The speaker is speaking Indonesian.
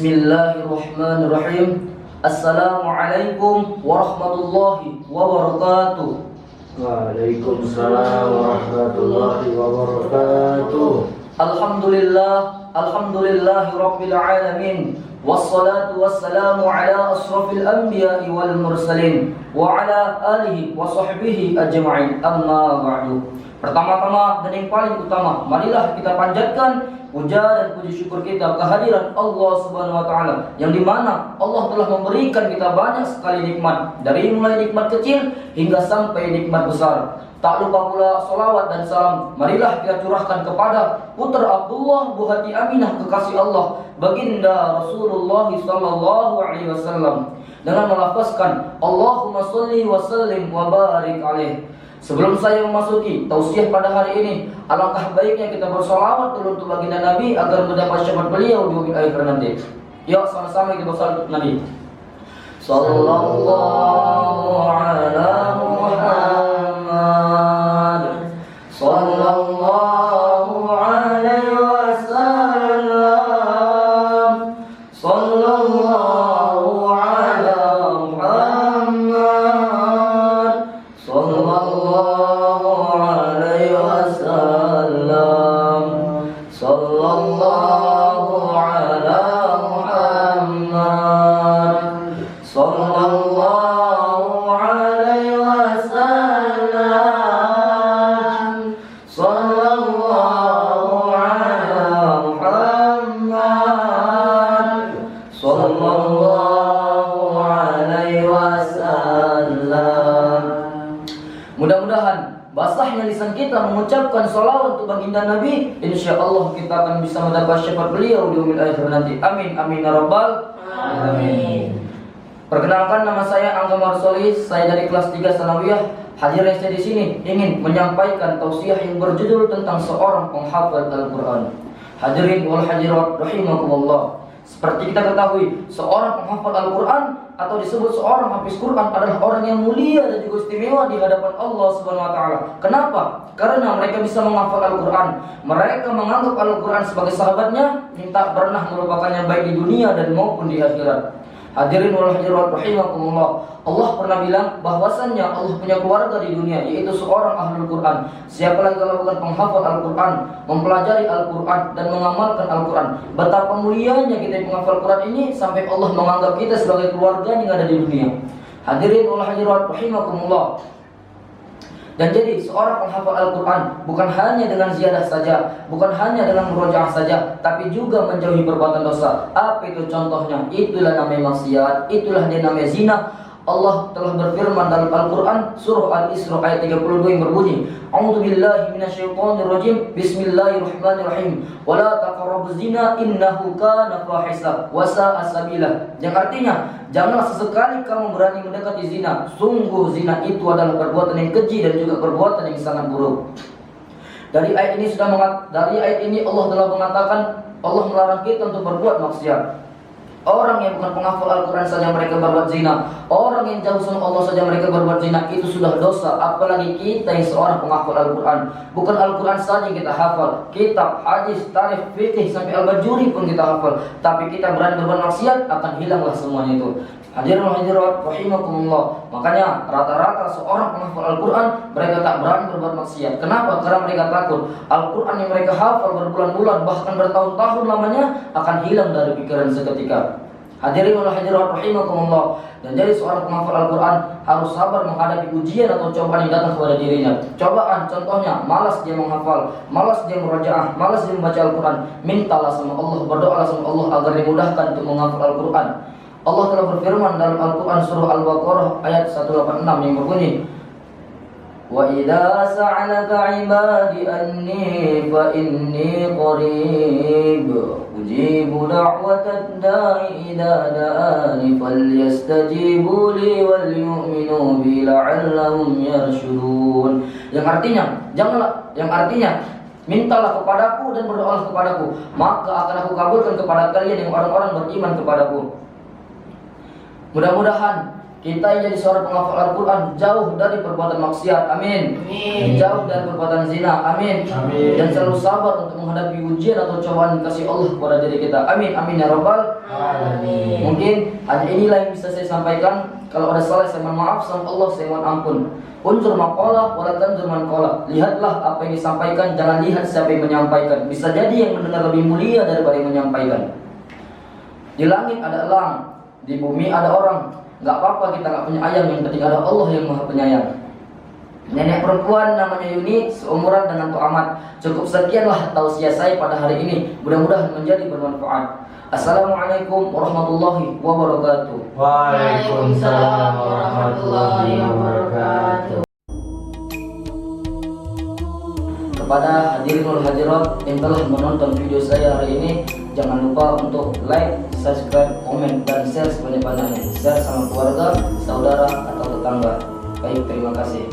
Bismillahirrahmanirrahim. Assalamualaikum warahmatullahi wabarakatuh. Waalaikumsalam warahmatullahi wabarakatuh. Alhamdulillahi rabbil alamin. Wassalatu wassalamu ala asrafil anbiya'i wal mursalin wa ala alihi wa sahbihi ajma'in. Amma ba'du. Pertama-tama dan yang paling utama, marilah kita panjatkan puja dan puji syukur kita kehadiran Allah Subhanahu wa taala, yang dimana Allah telah memberikan kita banyak sekali nikmat, dari mulai nikmat kecil hingga sampai nikmat besar. Tak lupa pula salawat dan salam marilah kita curahkan kepada putra Abdullah buhati Aminah kekasih Allah, baginda Rasulullah sallallahu alaihi wasallam, dengan melafazkan Allahumma sholli wa sallim wa barik alaih. Sebelum saya memasuki tausiah pada hari ini, alangkah baiknya kita bersolawat dulu untuk baginda Nabi agar mendapat syafaat beliau di akhir nanti. Yuk sama-sama kita bersolawat untuk Nabi. Sallallahu ala Muhammad, sallallahu alaihi wasallam, sallallahu ala Muhammad, sallallahu alaihi wasallam, sallallahu ala Muhammad, sallallahu alaihi wasallam, sallallahu ala Muhammad, sallallahu alaihi wasallam. Mudah-mudahan basahnya lisan kita mengucapkan salawat untuk baginda Nabi, insyaallah kita akan bisa mendapat syafaat beliau di yaumil akhir nanti. Amin amin ya rabbal alamin. Perkenalkan, nama saya Angga Marsolis, saya dari kelas 3 Sanawiyah. Hadir saya di sini ingin menyampaikan tausiah yang berjudul tentang seorang penghafal Al-Qur'an. Hadirin wal hadirat rahimakumullah. Seperti kita ketahui, seorang penghafal Al-Quran atau disebut seorang hafiz Quran adalah orang yang mulia dan juga istimewa di hadapan Allah Subhanahu wa taala. Kenapa? Karena mereka bisa menghafal Al-Quran. Mereka menganggap Al-Quran sebagai sahabatnya yang tak pernah melupakannya baik di dunia dan maupun di akhirat. Hadirin wal hadirat rahimakumullah. Allah pernah bilang bahwasannya Allah punya keluarga di dunia, yaitu seorang ahlul Quran. Siapa lagi kalau bukan penghafal Al-Quran, mempelajari Al-Quran dan mengamalkan Al-Quran. Betapa mulianya kita yang menghafal Quran ini sampai Allah menganggap kita sebagai keluarga yang ada di dunia. Hadirin wal hadirat rahimakumullah. Dan jadi seorang penghafal Al-Quran bukan hanya dengan ziyadah saja, bukan hanya dengan murojaah saja, tapi juga menjauhi perbuatan dosa. Apa itu contohnya? Itulah namanya maksiat, itulah dia namanya zina. Allah telah berfirman dalam Al-Quran surah Al-Isra ayat 32 yang berbunyi, A'udzu billahi minasyaitonir rajim, bismillahirrahmanirrahim, wa la taqrabuz zina innahu kana fahisha wa sa'a sabila. Yang artinya, janganlah sesekali kamu berani mendekati zina. Sungguh zina itu adalah perbuatan yang keji dan juga perbuatan yang sangat buruk. Dari ayat ini Allah telah mengatakan, Allah melarang kita untuk berbuat maksiat. Orang yang bukan penghafal Al-Quran saja mereka berbuat zina. Orang yang jauh sama Allah saja mereka berbuat zina. Itu sudah dosa. Apalagi kita yang seorang penghafal Al-Quran. Bukan Al-Quran saja yang kita hafal, kitab, hadis, tarikh, fikih, sampai Al-Bajuri pun kita hafal. Tapi kita berani berbuat maksiat, akan hilanglah semuanya itu. Hadirin hadirat rahimakumullah. Makanya rata-rata seorang penghafal Al-Quran mereka tak berani berbuat maksiat. Kenapa? Karena mereka takut Al-Quran yang mereka hafal berbulan-bulan bahkan bertahun-tahun lamanya akan hilang dari pikiran seketika. Hadirin hadirat rahimakumullah. Dan jadi seorang penghafal Al-Quran harus sabar menghadapi ujian atau cobaan yang datang kepada dirinya. Cobaan contohnya malas dia menghafal, malas dia murojaah, malas dia membaca Al-Quran. Mintalah sama Allah, berdoalah sama Allah agar dimudahkan untuk menghafal Al-Quran. Allah telah berfirman dalam Al-Quran surah Al-Baqarah ayat 186 yang berbunyi, Wa idza sa'alaka 'ibadi anni fa inni qarib ujibu da'watad da'i idza da'ani falyastajibu li wal yu'minu bi la'allahum yarshudun. Yang artinya mintalah kepadaku dan berdoalah kepadaku, maka akan aku kabulkan kepada kalian yang orang-orang beriman kepadaku. Mudah-mudahan Kita yang jadi seorang penghafal Al-Quran, jauh dari perbuatan maksiat, amin. Jauh dari perbuatan zina, amin. Dan selalu sabar untuk menghadapi ujian atau cobaan kasih Allah kepada diri kita, amin, amin ya rabbal alamin. Mungkin hanya inilah yang bisa saya sampaikan. Kalau ada salah saya mohon maaf, sama Allah saya mohon ampun. Unzur maqalah wala tanzur man qala. Lihatlah apa yang disampaikan, jangan lihat siapa yang menyampaikan. Bisa jadi yang mendengar lebih mulia daripada yang menyampaikan. Di langit ada elang, di bumi ada orang. Gak apa-apa kita gak punya ayam, yang penting ada Allah yang maha penyayang. Nenek perempuan namanya Yuni, seumuran dengan Tok Ahmad. Cukup sekianlah tausiah saya pada hari ini. Mudah-mudahan menjadi bermanfaat. Assalamualaikum warahmatullahi wabarakatuh. Waalaikumsalam warahmatullahi wabarakatuh. Kepada hadirin wal hadirat yang telah menonton video saya hari ini, jangan lupa untuk like, subscribe, komen, dan share sebanyak-banyaknya. Share sama keluarga, saudara, atau tetangga. Baik, terima kasih.